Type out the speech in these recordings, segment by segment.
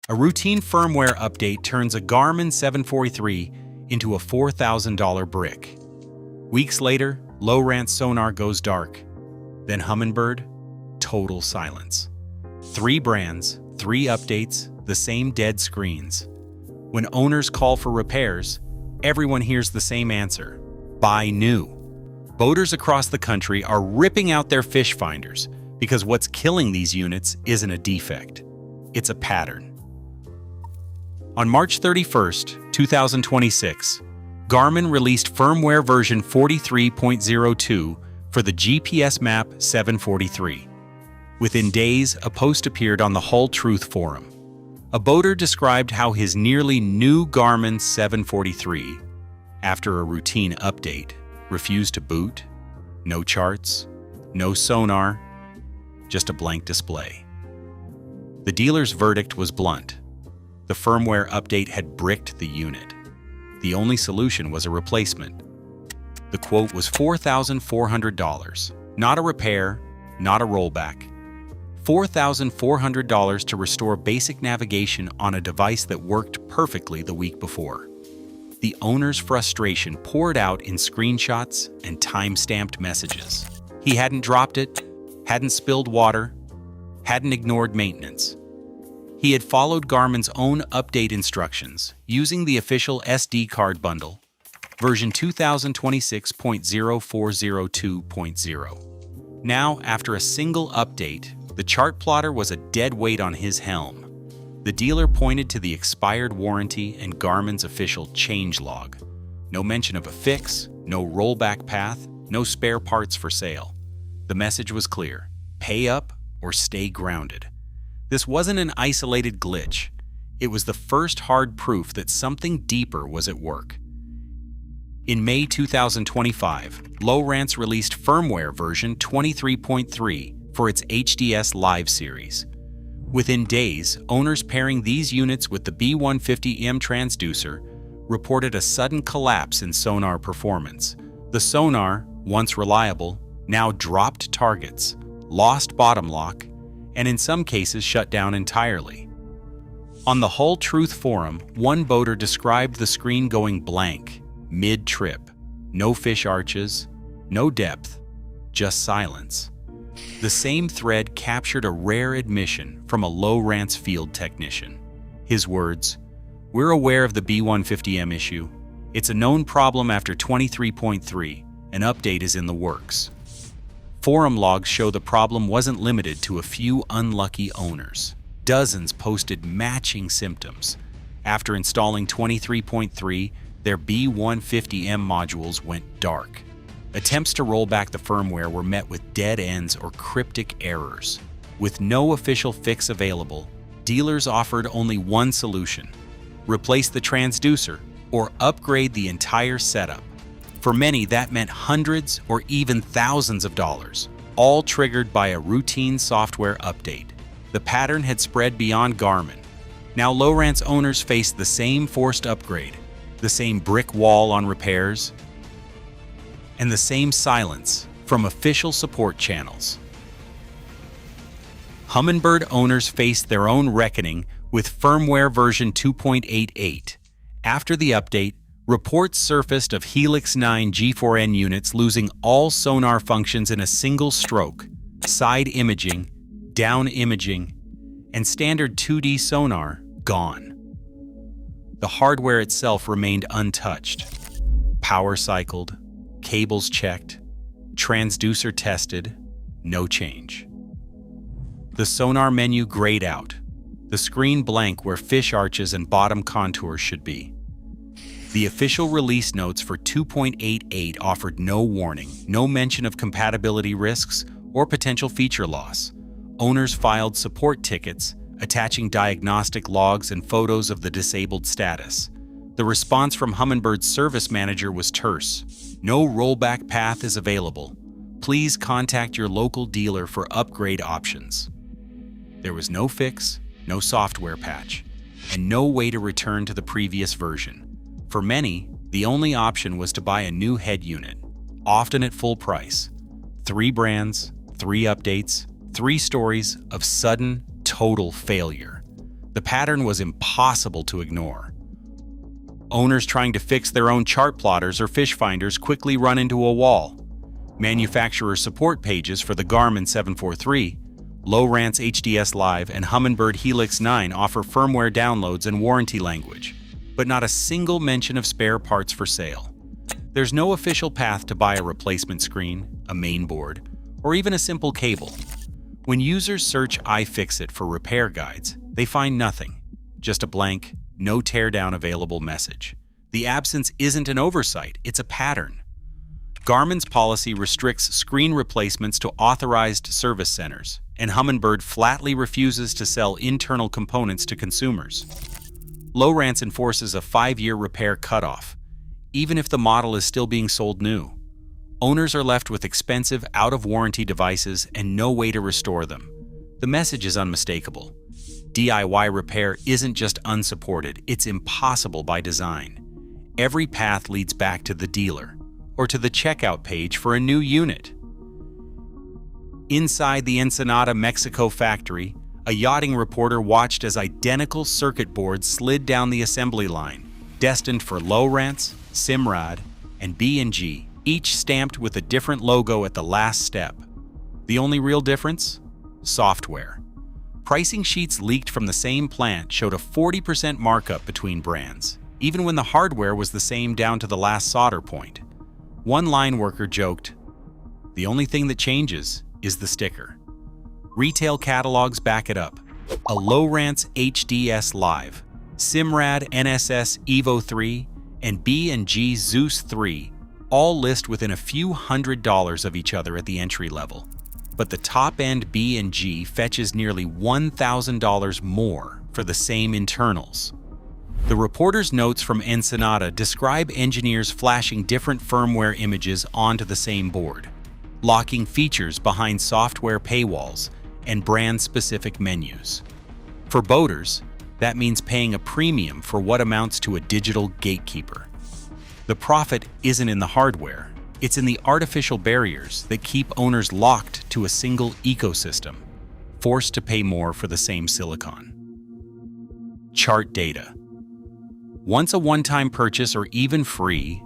A routine firmware update turns a Garmin 743 into a $4,000 brick. Weeks later, Lowrance sonar goes dark. Then Humminbird, total silence. 3 brands, 3 updates, the same dead screens. When owners call for repairs, everyone hears the same answer: buy new. Boaters across the country are ripping out their fish finders because what's killing these units isn't a defect, it's a pattern. On March 31st, 2026, Garmin released firmware version 43.02 for the GPS Map 743. Within days, a post appeared on the Whole Truth forum. A boater described how his nearly new Garmin 743, after a routine update, refused to boot, no charts, no sonar, just a blank display. The dealer's verdict was blunt. The firmware update had bricked the unit. The only solution was a replacement. The quote was $4,400, not a repair, not a rollback. $4,400 to restore basic navigation on a device that worked perfectly the week before. The owner's frustration poured out in screenshots and time-stamped messages. He hadn't dropped it, hadn't spilled water, hadn't ignored maintenance. He had followed Garmin's own update instructions using the official SD card bundle, version 2026.0402.0. Now, after a single update, the chart plotter was a dead weight on his helm. The dealer pointed to the expired warranty and Garmin's official changelog. No mention of a fix, no rollback path, no spare parts for sale. The message was clear: pay up or stay grounded. This wasn't an isolated glitch. It was the first hard proof that something deeper was at work. In May 2025, Lowrance released firmware version 23.3 for its HDS Live series. Within days, owners pairing these units with the B150M transducer reported a sudden collapse in sonar performance. The sonar, once reliable, now dropped targets, lost bottom lock, and in some cases shut down entirely. On the Whole Truth forum, one boater described the screen going blank, mid-trip. No fish arches, no depth, just silence. The same thread captured a rare admission from a Lowrance field technician. His words: "We're aware of the B150M issue. It's a known problem after 23.3. An update is in the works." Forum logs show the problem wasn't limited to a few unlucky owners. Dozens posted matching symptoms. After installing 23.3, their B150M modules went dark. Attempts to roll back the firmware were met with dead ends or cryptic errors. With no official fix available, dealers offered only one solution: replace the transducer or upgrade the entire setup. For many, that meant hundreds or even thousands of dollars, all triggered by a routine software update. The pattern had spread beyond Garmin. Now Lowrance owners faced the same forced upgrade, the same brick wall on repairs, and the same silence from official support channels. Humminbird owners faced their own reckoning with firmware version 2.88. After the update, reports surfaced of Helix 9 G4N units losing all sonar functions in a single stroke: side imaging, down imaging, and standard 2D sonar gone. The hardware itself remained untouched. Power cycled, cables checked, transducer tested, no change. The sonar menu grayed out, the screen blank where fish arches and bottom contours should be. The official release notes for 2.88 offered no warning, no mention of compatibility risks or potential feature loss. Owners filed support tickets, attaching diagnostic logs and photos of the disabled status. The response from Humminbird's service manager was terse: "No rollback path is available. Please contact your local dealer for upgrade options." There was no fix, no software patch, and no way to return to the previous version. For many, the only option was to buy a new head unit, often at full price. 3 brands, 3 updates, 3 stories of sudden, total failure. The The pattern was impossible to ignore. Owners trying to fix their own chart plotters or fish finders quickly run into a wall. Manufacturer support pages for the Garmin 743, Lowrance HDS Live, and Humminbird Helix 9 offer firmware downloads and warranty language, but not a single mention of spare parts for sale. There's no official path to buy a replacement screen, a main board, or even a simple cable. When users search iFixit for repair guides, they find nothing, just a blank, no teardown available message. The absence isn't an oversight, it's a pattern. Garmin's policy restricts screen replacements to authorized service centers, and Humminbird flatly refuses to sell internal components to consumers. Lowrance enforces a 5-year repair cutoff, even if the model is still being sold new. Owners are left with expensive, out-of-warranty devices and no way to restore them. The message is unmistakable. DIY repair isn't just unsupported, it's impossible by design. Every path leads back to the dealer, or to the checkout page for a new unit. Inside the Ensenada, Mexico factory, a yachting reporter watched as identical circuit boards slid down the assembly line, destined for Lowrance, Simrad, and B&G, each stamped with a different logo at the last step. The only real difference? Software. Pricing sheets leaked from the same plant showed a 40% markup between brands, even when the hardware was the same down to the last solder point. One line worker joked, "The only thing that changes is the sticker." Retail catalogs back it up. A Lowrance HDS Live, Simrad NSS Evo 3, and B&G Zeus 3 all list within a few $100s of each other at the entry level. But the top-end B&G fetches nearly $1,000 more for the same internals. The reporter's notes from Ensenada describe engineers flashing different firmware images onto the same board, locking features behind software paywalls and brand-specific menus. For boaters, that means paying a premium for what amounts to a digital gatekeeper. The profit isn't in the hardware, it's in the artificial barriers that keep owners locked to a single ecosystem, forced to pay more for the same silicon. Chart data. Once a one-time purchase or even free,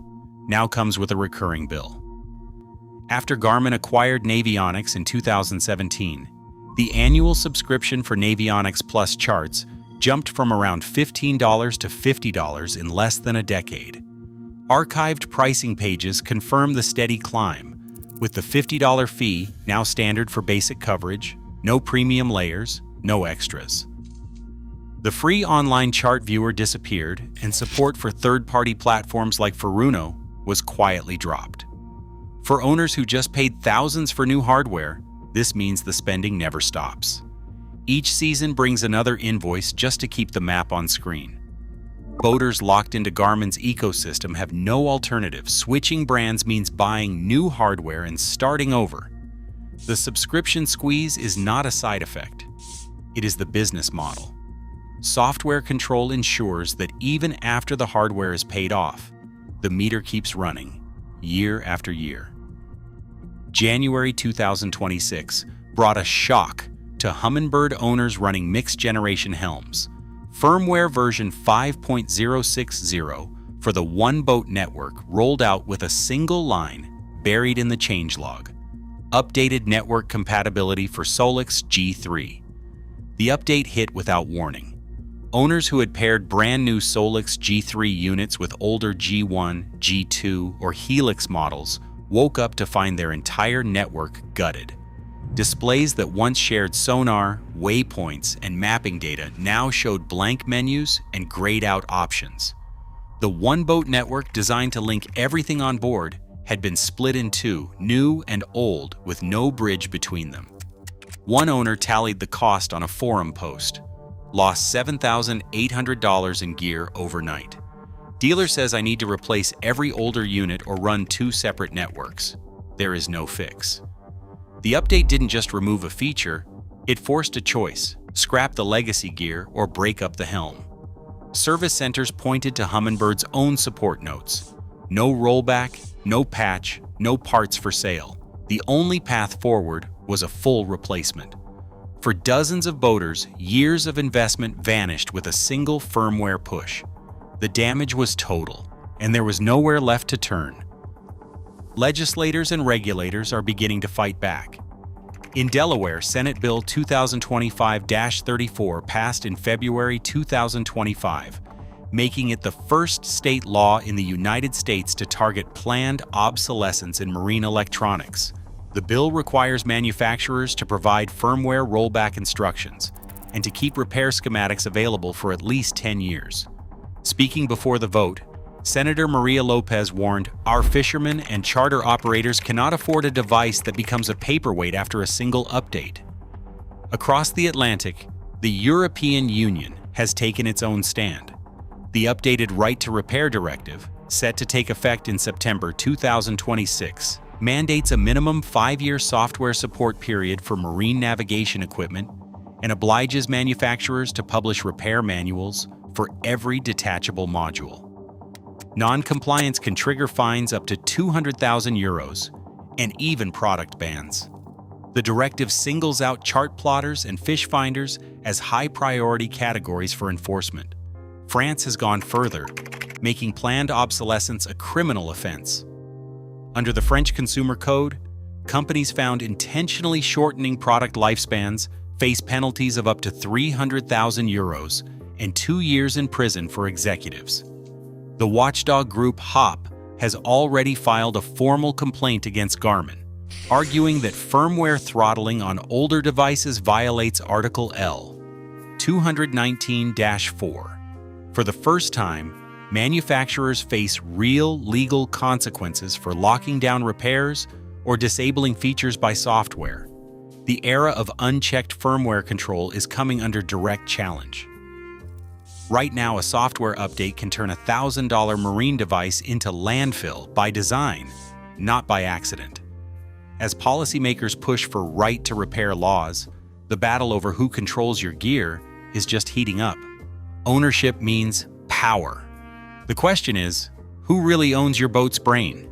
now comes with a recurring bill. After Garmin acquired Navionics in 2017, the annual subscription for Navionics Plus charts jumped from around $15 to $50 in less than a decade. Archived pricing pages confirm the steady climb, with the $50 fee now standard for basic coverage, no premium layers, no extras. The free online chart viewer disappeared, and support for third-party platforms like Furuno was quietly dropped. For owners who just paid thousands for new hardware, this means the spending never stops. Each season brings another invoice just to keep the map on screen. Boaters locked into Garmin's ecosystem have no alternative. Switching brands means buying new hardware and starting over. The subscription squeeze is not a side effect. It is the business model. Software control ensures that even after the hardware is paid off, the meter keeps running, year after year. January 2026 brought a shock to Humminbird owners running mixed-generation helms. Firmware version 5.060 for the one-boat network rolled out with a single line buried in the changelog. Updated network compatibility for Solix G3. The update hit without warning. Owners who had paired brand new Solix G3 units with older G1, G2, or Helix models woke up to find their entire network gutted. Displays that once shared sonar, waypoints, and mapping data now showed blank menus and grayed out options. The one-boat network designed to link everything on board had been split in two, new and old, with no bridge between them. One owner tallied the cost on a forum post. Lost $7,800 in gear overnight. Dealer says I need to replace every older unit or run two separate networks. There is no fix. The update didn't just remove a feature, it forced a choice: scrap the legacy gear or break up the helm. Service centers pointed to Humminbird's own support notes. No rollback, no patch, no parts for sale. The only path forward was a full replacement. For dozens of boaters, years of investment vanished with a single firmware push. The damage was total, and there was nowhere left to turn. Legislators and regulators are beginning to fight back. In Delaware, Senate Bill 2025-34 passed in February 2025, making it the first state law in the United States to target planned obsolescence in marine electronics. The bill requires manufacturers to provide firmware rollback instructions and to keep repair schematics available for at least 10 years. Speaking before the vote, Senator Maria Lopez warned, "Our fishermen and charter operators cannot afford a device that becomes a paperweight after a single update." Across the Atlantic, the European Union has taken its own stand. The updated Right to Repair Directive, set to take effect in September 2026, mandates a minimum 5-year software support period for marine navigation equipment and obliges manufacturers to publish repair manuals for every detachable module. Non-compliance can trigger fines up to €200,000 and even product bans. The directive singles out chart plotters and fish finders as high-priority categories for enforcement. France has gone further, making planned obsolescence a criminal offense. Under the French Consumer Code, companies found intentionally shortening product lifespans face penalties of up to €300,000 and 2 years in prison for executives. The watchdog group HOP has already filed a formal complaint against Garmin, arguing that firmware throttling on older devices violates Article L. 219-4. For the first time, manufacturers face real legal consequences for locking down repairs or disabling features by software. The era of unchecked firmware control is coming under direct challenge. Right now, a software update can turn a $1,000 marine device into landfill by design, not by accident. As policymakers push for right to repair laws, the battle over who controls your gear is just heating up. Ownership means power. The question is, who really owns your boat's brain?